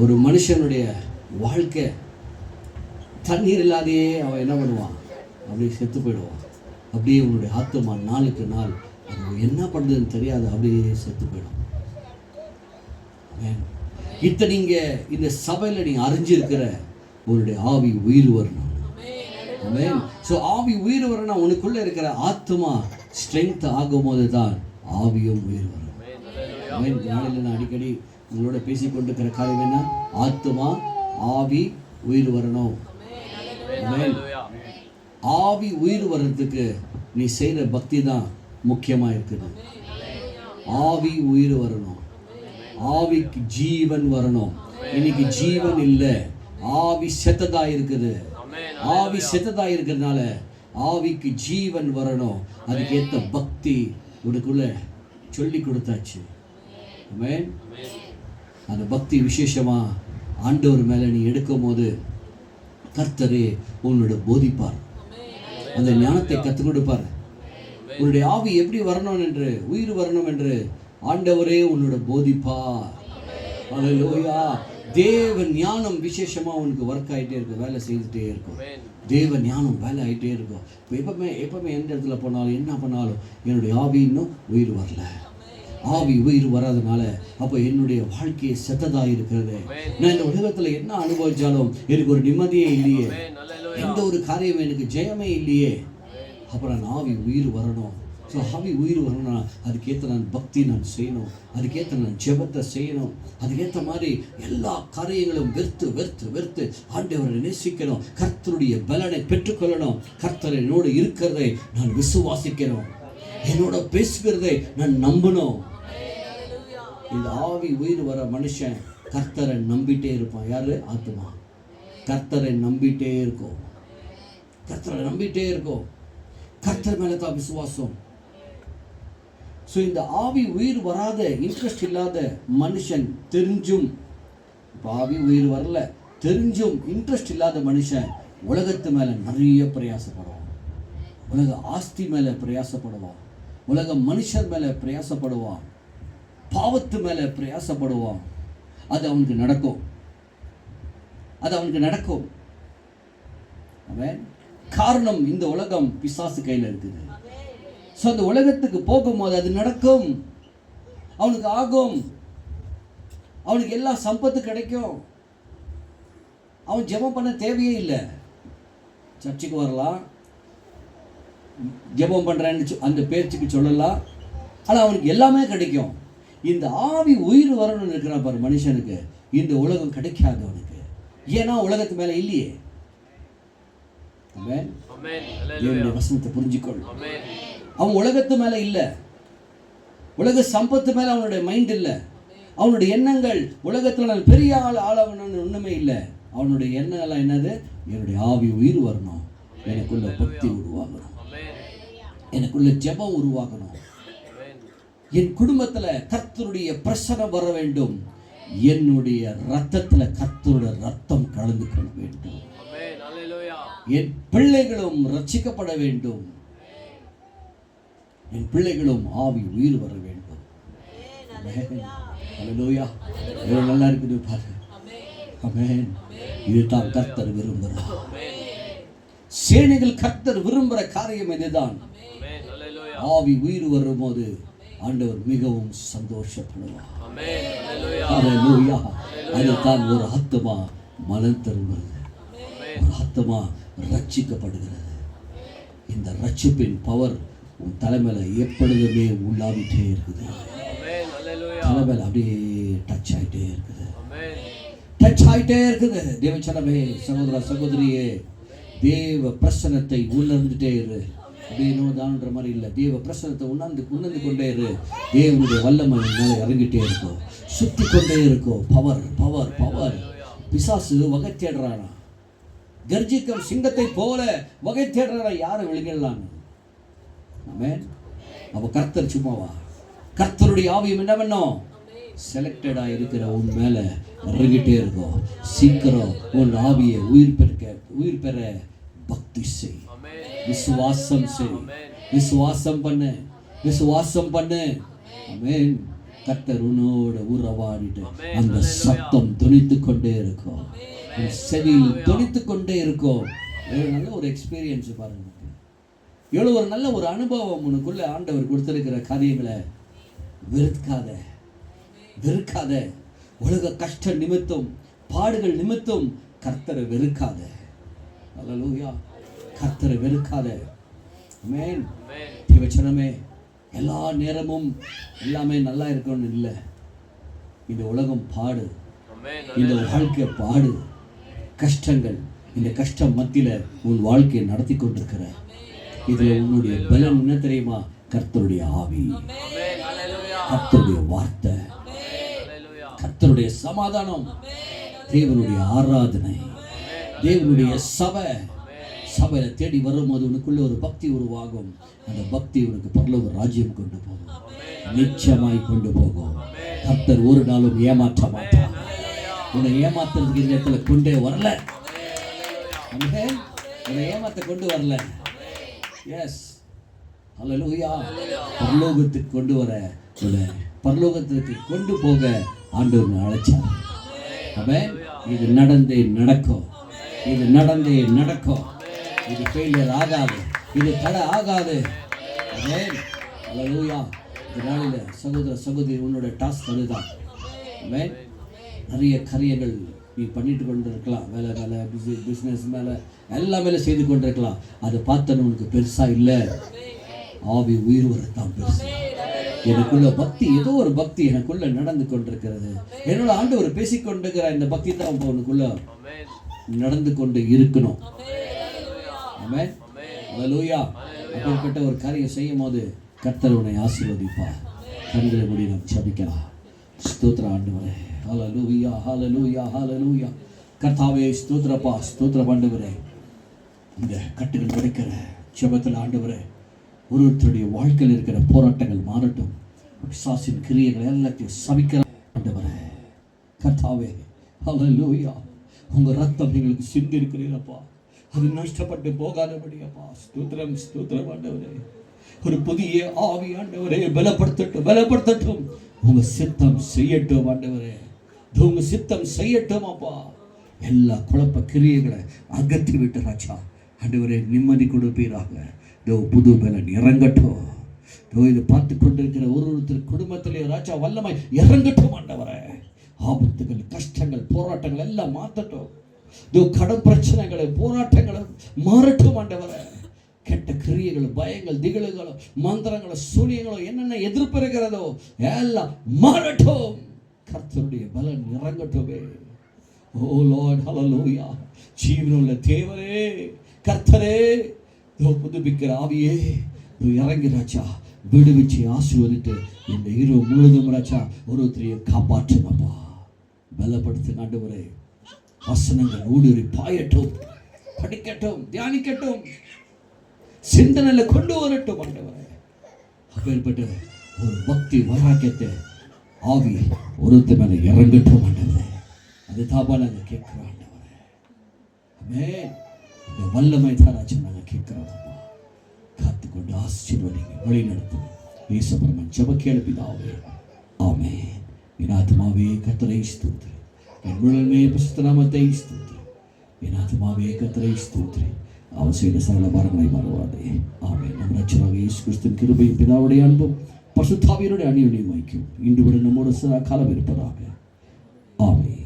ஒரு மனுஷனுடைய வாழ்க்கை தண்ணீர் இல்லாதையே அவன் என்ன பண்ணுவான், அப்படியே செத்து போயிடுவான். அப்படியே உன்னுடைய ஆத்துமா நாளுக்கு நாள் அது என்ன பண்ணுறதுன்னு தெரியாது, அப்படியே செத்து போயிடும். நீங்க இந்த சபையில் நீங்க அறிஞ்சிருக்கிற உன்னுடைய ஆவி உயிர் வரணும். ஸோ ஆவி உயிர் வரணும். உனக்குள்ள இருக்கிற ஆத்மா ஸ்ட்ரென்த் ஆகும் போது தான் ஆவியும் உயிர் வரும். நாளில் நான் அடிக்கடி உங்களோட பேசிக்கொண்டிருக்கிற காரியம் என்ன, ஆத்மா ஆவி உயிர் வரணும். ஆவி உயிர் வர்றதுக்கு நீ செய்கிற பக்தி தான் முக்கியமாக இருக்குது. ஆவி உயிர் வரணும், ஆவிக்கு ஜீவன் வரணும். இன்னைக்கு ஜீவன் இல்லை, ஆவி செத்ததா இருக்குது. ஆவி செத்ததா இருக்கிறதுனால ஆவிக்கு ஜீவன் வரணும். அதுக்கேற்ற பக்தி உனக்குள்ள சொல்லி கொடுத்தாச்சு. அந்த பக்தி விசேஷமா ஆண்டவர் மேல நீ எடுக்கும் போது கர்த்தரே உன்னோட போதிப்பார், அந்த ஞானத்தை கற்றுக் கொடுப்பார். உன்னுடைய ஆவி எப்படி வரணும் என்று, உயிர் வரணும் என்று ஆண்டவரே உன்னோட போதிப்பார். அல்லேலூயா. தேவ ஞானம் விசேஷமா உனக்கு ஒர்க் ஆகிட்டே இருக்கும், வேலை செய்துட்டே இருக்கும். தேவ ஞானம் வேலை ஆகிட்டே இருக்கும். எப்பவுமே எந்த இடத்துல போனாலும் என்ன பண்ணாலும் என்னுடைய ஆவி இன்னும் உயிர் வரல. ஆவி உயிர் வராதனால அப்போ என்னுடைய வாழ்க்கையை செத்ததாக இருக்கிறது. நான் இந்த உலகத்தில் என்ன அனுபவிச்சாலும் எனக்கு ஒரு நிம்மதியே இல்லையே, எந்த ஒரு காரியம் எனக்கு ஜெயமே இல்லையே. அப்புறம் நான் ஆவி உயிர் வரணும். ஸோ ஆவி உயிர் வரணும்னா அதுக்கேற்ற நான் பக்தி நான் செய்யணும், அதுக்கேற்ற நான் ஜெபத்தை செய்யணும், அதுக்கேற்ற மாதிரி எல்லா காரியங்களும் வெறுத்து ஆண்டவரை நேசிக்கணும், கர்த்தருடைய பலனை பெற்றுக்கொள்ளணும், கர்த்தர் என்னோடு இருக்கிறதை நான் விசுவாசிக்கணும், என்னோட பேசுகிறதை நான் நம்பணும். இந்த ஆவி உயிர் வர மனுஷன் கர்த்தரை நம்பிட்டே இருப்பான். யாரு? ஆத்மா. கர்த்தரை நம்பிட்டே இருக்கும், கர்த்தரை நம்பிட்டே இருக்கும். கர்த்தர் மேல தான் விசுவாசம். ஸோ இந்த ஆவி உயிர் வராத, இன்ட்ரெஸ்ட் இல்லாத மனுஷன், தெரிஞ்சும் இப்போ ஆவி உயிர் வரல, தெரிஞ்சும் இன்ட்ரெஸ்ட் இல்லாத மனுஷன் உலகத்து மேலே நிறைய பிரயாசப்படுவான், உலக ஆஸ்தி மேலே பிரயாசப்படுவான், உலக மனுஷர் மேலே பிரயாசப்படுவான், பாவத்து மேலே பிரயாசப்படுவான். அது அவனுக்கு நடக்கும், அது அவனுக்கு நடக்கும். அவன் காரணம், இந்த உலகம் பிசாசு கையில் இருக்குது. ஸோ அந்த உலகத்துக்கு போகும்போது அது நடக்கும், அவனுக்கு ஆகும், அவனுக்கு எல்லா சம்பத்து கிடைக்கும். அவன் ஜெபம் பண்ண தேவையே இல்லை, சர்ச்சுக்கு வரலாம், ஜெபம் பண்ணுறேன்னு அந்த பேச்சுக்கு சொல்லலாம், ஆனால் அவனுக்கு எல்லாமே கிடைக்கும். இந்த ஆவி உயிர் வரணும்னு இருக்கிறான் பாரு மனுஷனுக்கு, இந்த உலகம் கிடைக்காது அவனுக்கு. ஏன்னா உலகத்து மேலே இல்லையே. வசனத்தை புரிஞ்சுக்கொள். அவன் உலகத்து மேல இல்ல, உலக சம்பத்து மேல அவனுடைய மைண்ட் இல்ல, அவனுடைய எண்ணங்கள் உலகத்துல நான் பெரிய ஆளாகணும்னு ஒண்ணுமே இல்லை. அவனுடைய எண்ணம் என்னது? என்னுடைய ஆவி உயிர் வரணும், எனக்குள்ள பக்தி உருவாகணும், எனக்குள்ள ஜெபம் உருவாகணும், என் குடும்பத்துல கர்த்தருடைய பிரசன்னம் வர வேண்டும், என்னுடைய ரத்தத்துல கர்த்தருடைய ரத்தம் கலந்து கொள்ள வேண்டும், என் பிள்ளைகளும் ரட்சிக்கப்பட வேண்டும், என் பிள்ளைகளும் ஆவி உயிர் வர வேண்டும். அல்லேலூயா. எவ்வளவு நல்லா இருக்குது பாருங்க. ஆமென். இதுதான் கர்த்தர் விரும்புகிறார். சேனைகள் கர்த்தர் விரும்புகிற காரியம் இதுதான். ஆவி உயிர் வரும்போது ஆண்டவர் மிகவும் சந்தோஷப்படுவார். அல்லேலூயா. அதுதான் ஒரு ஆத்துமா மனம் திரும்புகிறது, ஒரு ஆத்துமா ரட்சிக்கப்படுகிறது. இந்த ரட்சிப்பின் பவர் உன் தலைமையில எப்பொழுதுமே உள்ளாவிட்டே இருக்குது, தலைமையில அப்படியே டச் ஆகிட்டே இருக்குது, டச் ஆகிட்டே இருக்குது. தேவச்சனமே, சகோதர சகோதரியே, தேவ பிரசனத்தை உணர்ந்துட்டே இரு. அப்படியே தான்ற மாதிரி இல்லை, தேவ பிரசனத்தை உணர்ந்து கொண்டே இரு. தேவனுடைய வல்லமை மேலே இறங்கிட்டே இருக்கும், சுத்தி கொண்டே இருக்கும். Power power power. பிசாசு வகை தேடுறானா, கர்ஜிக்கும் சிங்கத்தை போல வகை தேடுறானா யாரை விழுங்கலான்னு. அப்ப கர்த்தர் சும்மாவா? கர்த்தருடைய ஆவியம் என்ன பண்ணும்? செலக்டடா இருக்கிற உன் மேல இறங்கிட்டே இருக்கும். சீக்கிரம் உன் ஆவியை உயிர் பெற பக்தி செய், விசுவாசம் செய், விசுவாசம் பண்ணு, விசுவாசம் பண்ணு. ஆமென். கர்த்தர் உன்னோட உறவாடிட்டு அந்த சத்தம் தொனித்து கொண்டே இருக்கும், செவியில் தொனித்து கொண்டே இருக்கும். நல்ல ஒரு எக்ஸ்பீரியன்ஸ் பாருங்க, எவ்வளோ ஒரு நல்ல ஒரு அனுபவம் உனக்குள்ள ஆண்டவர் கொடுத்திருக்கிற காரியங்களை வெறுக்காத, வெறுக்காத. உலக கஷ்ட நிமித்தம், பாடுகள் நிமித்தம் கர்த்தரை வெறுக்காத. அல்லேலூயா, கர்த்தரை வெறுக்காத. ஆமென். தேவச்சனமே, எல்லா நேரமும் எல்லாமே நல்லா இருக்கணும்னு இல்லை. இந்த உலகம் பாடு, இந்த வாழ்க்கை பாடு, கஷ்டங்கள். இந்த கஷ்டம் மத்தியில உன் வாழ்க்கையை நடத்தி கொண்டிருக்கிற இதுல உன்னுடைய பலன் என்ன தெரியுமா? கர்த்தருடைய ஆவி, கர்த்தருடைய வார்த்தை, கர்த்தருடைய சமாதானம், தேவனுடைய ஆராதனை, தேவனுடைய சபையில தேடி வரும்போது உனக்குள்ள ஒரு பக்தி உருவாகும். அந்த பக்தி உனக்கு பரலோக ராஜ்யம் கொண்டு போகும், நிச்சயமாய் கொண்டு போகும். கர்த்தர் ஒரு நாளும் ஏமாற்ற மாட்டார். உன்னை ஏமாத்துறதுக்கு இந்த இடத்துல கொண்டே வரல, உன்னை ஏமாத்த கொண்டு வரல. எஸ், அல்லேலூயா. பரலோகத்துக்கு கொண்டு வர, பரலோகத்துக்கு கொண்டு போக ஆண்டவர் அழைச்சார். ஆமென். இது நடந்தே நடக்கும், இது நடந்தே நடக்கும். இது ஃபெயிலியர் ஆகாது, இது தடை ஆகாது. ஆமென். அல்லேலூயா. இந்த நாளில் சகோதர சகோதரி, உன்னோட டாஸ்க் அதுதான். ஆமென். நிறைய காரியங்கள் நீ பண்ணிட்டு கொண்டு இருக்கலாம், வேலை மேலே, பிஸ்னஸ் மேலே, எல்லா மேலே செய்து கொண்டு இருக்கலாம். அதை பார்த்தோன்னு உனக்கு பெருசா இல்லை. ஆவி உயிர் வரத்தான் பெருசு. எனக்குள்ள பக்தி, ஏதோ ஒரு பக்தி எனக்குள்ள நடந்து கொண்டிருக்கிறது. என்னோட ஆண்டவர் பேசிக்கொண்டிருக்கிற இந்த பக்தி தான் உனக்குள்ள நடந்து கொண்டு இருக்கணும். ஆமென். அல்லேலூயா. அப்படிப்பட்ட ஒரு காரியம் செய்யும் போது கர்த்தர் உன்னை ஆசீர்வதிப்பார். கண்களை மூடி நாம் ஜெபிக்கலாம். ஸ்தோத்திரம் ஆண்டவரே. ஹல்லேலூயா, ஹல்லேலூயா, ஹல்லேலூயா. கர்த்தாவே ஸ்தோத்திரப்பா, ஸ்தோத்திரம் ஆண்டவரே. இந்த கட்டுகள் கிடைக்கிற ஜெபத்தில் ஆண்டவரே, ஒருவருடைய வாழ்க்கையில் இருக்கிற போராட்டங்கள் மாறட்டும். பிசாசின் கிரியைகள் எல்லாத்தையும் சபிக்கிற ஆண்டவரே, கர்த்தாவே ஹல்லேலூயா. உங்க ரத்தம் எங்களுக்கு சிந்தி இருக்கிறீரப்பா, அது நஷ்டப்பட்டு போகாதபடியப்பா. ஸ்தோத்திரம், ஸ்தோத்திரம் ஆண்டவரே. ஒரு புதிய ஆவி ஆண்டவரே பலப்படுத்தட்டும், பலப்படுத்தட்டும். உங்க சித்தம் செய்யட்டும் ஆண்டவரே, உங்க சித்தம் செய்யட்டும் அப்பா. எல்லா குழப்ப கிரியைகளை அகற்றி விட்டு ராஜா ஆண்டவரே நிம்மதி கொடுப்பீராக. புது பலன் இறங்கட்டும். இதை பார்த்து கொண்டிருக்கிற ஒருத்தர் குடும்பத்திலே ராஜா வல்லமை இறங்கட்டும் ஆண்டவரே. ஆபத்துகள், கஷ்டங்கள், போராட்டங்கள் எல்லாம் மாற்றட்டும். கடன் பிரச்சனைகளை, போராட்டங்களை மாறட்டும் ஆண்டவரே. கெட்ட கிரியைகளும், பயங்கள், திகழுகளும், மந்திரங்களும், சூனியங்களும் என்னென்ன எதிர்ப்பு இருக்கிறதோ எல்லாம் மாறட்டும். கர்த்தருடைய பலன் இறங்கட்டுமே. ஓ லார்ட், ஹல்லேலூயா. ஜீவனுள்ள தேவரே, கர்த்தரே, புதுப்பிக்கிற ஆவியே இறங்கி ராஜா விடுவிச்சு ஆசீர்வதித்து இந்த இரவு முழுதும் ராஜா ஒருத்தரையும் காப்பாற்றுங்கப்பா. பலப்படுத்து ஆண்டவரே. வசனங்கள் ஊடுருவி பாயட்டும், படிக்கட்டும், தியானிக்கட்டும், சிந்தனையில கொண்டு வரட்டும் ஆண்டவரே. அப்பேற்பட்ட ஒரு பக்தி வைராக்கியத்தை ஆவி ஒருத்த மேல இறங்கட்டும் ஆண்டவரே. அது தாப்பா நாங்கள் கேட்கிறோம் ஆண்டவரே. ஆமென். இந்த வல்லமை தாராச்சு நாங்கள் கேட்கிறோம். காத்துக்கொண்டு ஆசீர்வதிங்க, வழி நடத்தும். இயேசுவின் ஜெப கேளுப்பிதாவே. ஆமென். என் ஆத்மாவே கர்த்தரை ஸ்தோத்திரி, என் முழுமே பரிசுத்த நாமத்தை ஸ்தோத்திரி. என் ஆத்மாவே கர்த்தரை ஸ்தோத்திரி, அவர் செய்த சகல பாரங்களை மறவாதே. ஆமென். நம் ரட்சகராகிய இயேசு கிறிஸ்துவின் கிருபையும் பிதாவுடைய அன்பும் பரிசுத்த ஆவியினுடைய அந்யோன்யம் ஐக்கியம் இன்று வரை நம்மோடு சதா காலம் இருப்பதாக. ஆமென்.